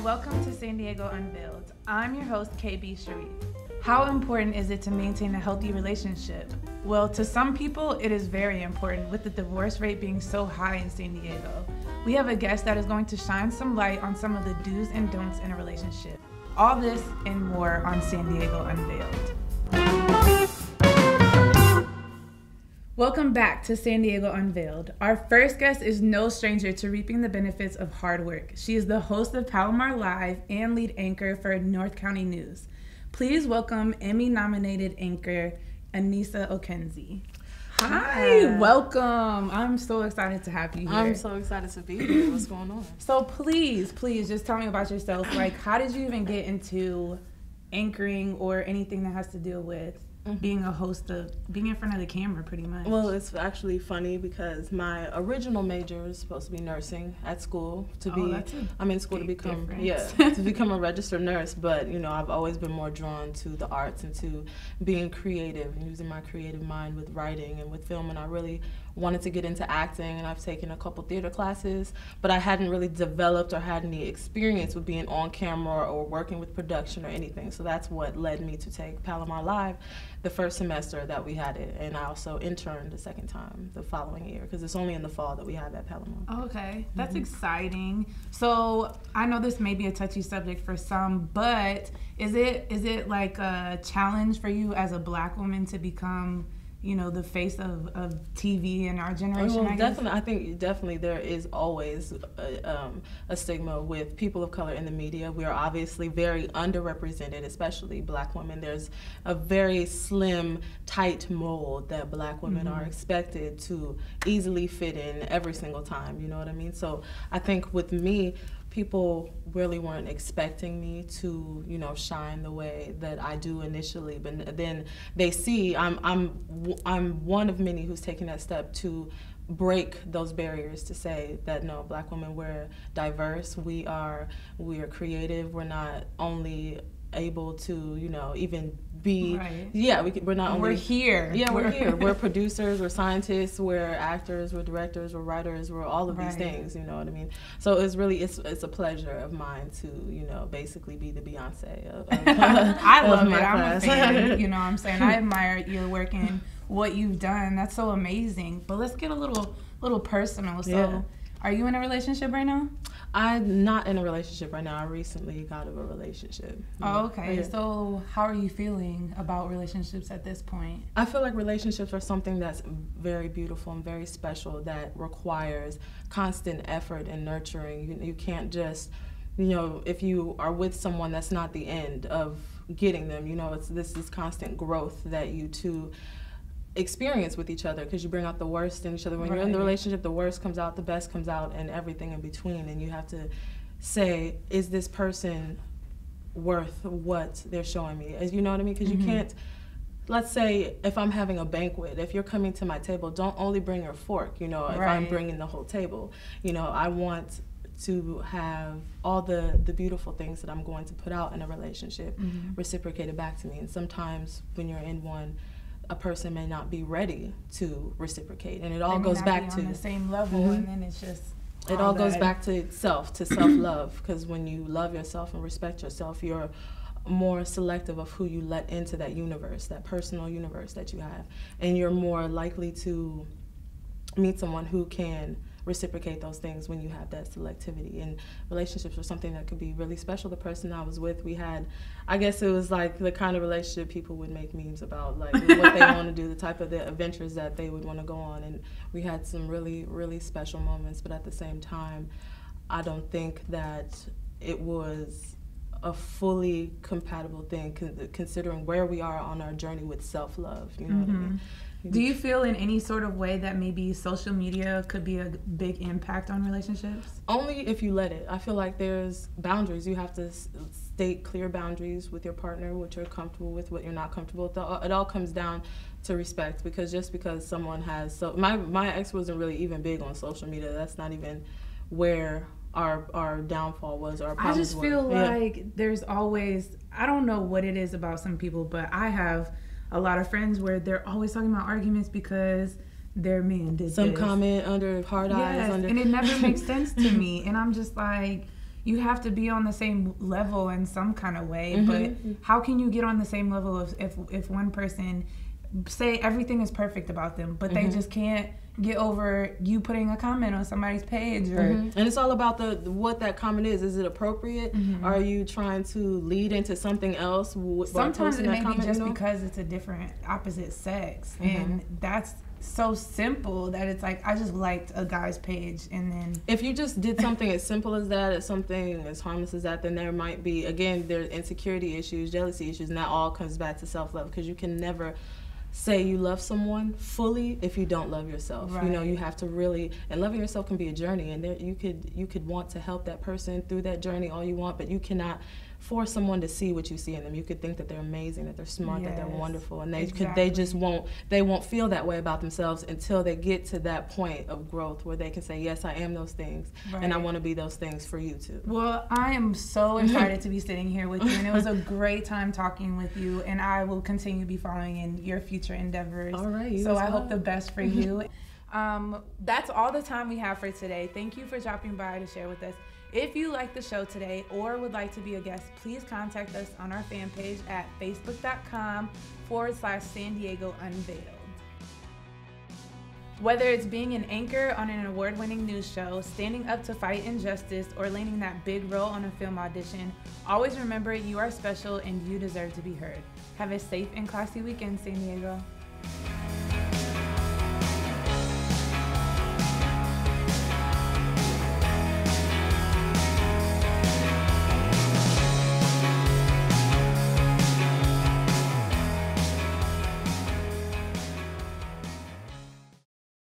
and welcome to San Diego Unveiled. I'm your host, KB Sharif. How important is it to maintain a healthy relationship? Well, to some people, it is very important, with the divorce rate being so high in San Diego. We have a guest that is going to shine some light on some of the do's and don'ts in a relationship. All this and more on San Diego Unveiled. Welcome back to San Diego Unveiled. Our first guest is no stranger to reaping the benefits of hard work. She is the host of Palomar Live and lead anchor for North County News. Please welcome Emmy-nominated anchor Anissa Ocansey. Hi, welcome. I'm so excited to have you here. I'm so excited to be here. What's going on? So please just tell me about yourself. Like, how did you even get into anchoring or anything that has to do with being a host of, being in front of the camera pretty much? Well, it's actually funny because my original major is supposed to be nursing at school. I'm in school to become to become a registered nurse, but you know, I've always been more drawn to the arts and to being creative and using my creative mind with writing and with film, and I really wanted to get into acting, and I've taken a couple theater classes, but I hadn't really developed or had any experience with being on camera or working with production or anything. So that's what led me to take Palomar Live the first semester that we had it, and I also interned the second time the following year because it's only in the fall that we have at Palomar. Okay, that's exciting. So I know this may be a touchy subject for some, but is it like a challenge for you as a Black woman to become, you know, the face of TV in our generation? Well, I guess? I think definitely there is always a stigma with people of color in the media. We are obviously very underrepresented, especially Black women. There's a very slim, tight mold that Black women are expected to easily fit in every single time, you know what I mean? So I think with me, people really weren't expecting me to, you know, shine the way that I do initially, but then they see I'm one of many who's taking that step to break those barriers, to say that no, Black women, we're diverse, we are creative, we're not only able to, you know, even be we're not only, we're here. Yeah, we're here. We're producers, we're scientists, we're actors, we're directors, we're writers, we're all of these things, you know what I mean? So it's really it's a pleasure of mine to, you know, basically be the Beyonce of I love it. I'm a fan. You know what I'm saying? I admire your work and what you've done. That's so amazing. But let's get a little personal. So are you in a relationship right now? I'm not in a relationship right now. I recently got out of a relationship. Oh, okay. Yeah. So how are you feeling about relationships at this point? I feel like relationships are something that's very beautiful and very special that requires constant effort and nurturing. You can't just, you know, if you are with someone, that's not the end of getting them. You know, it's this constant growth that you two experience with each other, because you bring out the worst in each other. When you're in the relationship, the worst comes out, the best comes out, and everything in between. And you have to say, is this person worth what they're showing me? As you know what I mean? Because you can't, let's say if I'm having a banquet, if you're coming to my table, don't only bring your fork, you know, if I'm bringing the whole table. You know, I want to have all the beautiful things that I'm going to put out in a relationship reciprocated back to me. And sometimes when you're in one, a person may not be ready to reciprocate, and it all goes back to on the same level, and then it's just it all goes back to self-love, because when you love yourself and respect yourself, you're more selective of who you let into that universe, that personal universe that you have, and you're more likely to meet someone who can reciprocate those things when you have that selectivity. And relationships are something that could be really special. The person I was with, we had, I guess it was like the kind of relationship people would make memes about, like what they want to do, the type of the adventures that they would want to go on. And we had some really, really special moments, but at the same time, I don't think that it was a fully compatible thing, considering where we are on our journey with self-love, you know what I mean? Do you feel in any sort of way that maybe social media could be a big impact on relationships? Only if you let it. I feel like there's boundaries. You have to state clear boundaries with your partner, what you're comfortable with, what you're not comfortable with. It all comes down to respect, because just because someone has, my ex wasn't really even big on social media. That's not even where our downfall was, our problems I just feel like there's always, I don't know what it is about some people, but I have a lot of friends where they're always talking about arguments because their man did some comment under hard eyes. And it never makes sense to me. And I'm just like, you have to be on the same level in some kind of way. Mm-hmm. But how can you get on the same level if one person say everything is perfect about them, but they just can't get over you putting a comment on somebody's page? Or and it's all about what that comment is. Is it appropriate? Are you trying to lead into something else? Sometimes it may be just because it's a different opposite sex, and that's so simple that it's like, I just liked a guy's page, and then if you just did something as simple as that, as something as harmless as that, then there might be, again, there's insecurity issues, jealousy issues, and that all comes back to self-love, because you can never say you love someone fully if you don't love yourself. Right. You know, you have to really, and loving yourself can be a journey, and there, you could want to help that person through that journey all you want, but you cannot force someone to see what you see in them. You could think that they're amazing, that they're smart, that they're wonderful, and they won't feel that way about themselves until they get to that point of growth where they can say, yes, I am those things, and I want to be those things for you too. Well, I am so excited to be sitting here with you, and it was a great time talking with you, and I will continue to be following in your future endeavors. All right. So I hope the best for you. That's all the time we have for today. Thank you for dropping by to share with us. If you like the show today or would like to be a guest, please contact us on our fan page at facebook.com/San Diego Unveiled. Whether it's being an anchor on an award-winning news show, standing up to fight injustice, or landing that big role on a film audition, always remember you are special and you deserve to be heard. Have a safe and classy weekend, San Diego.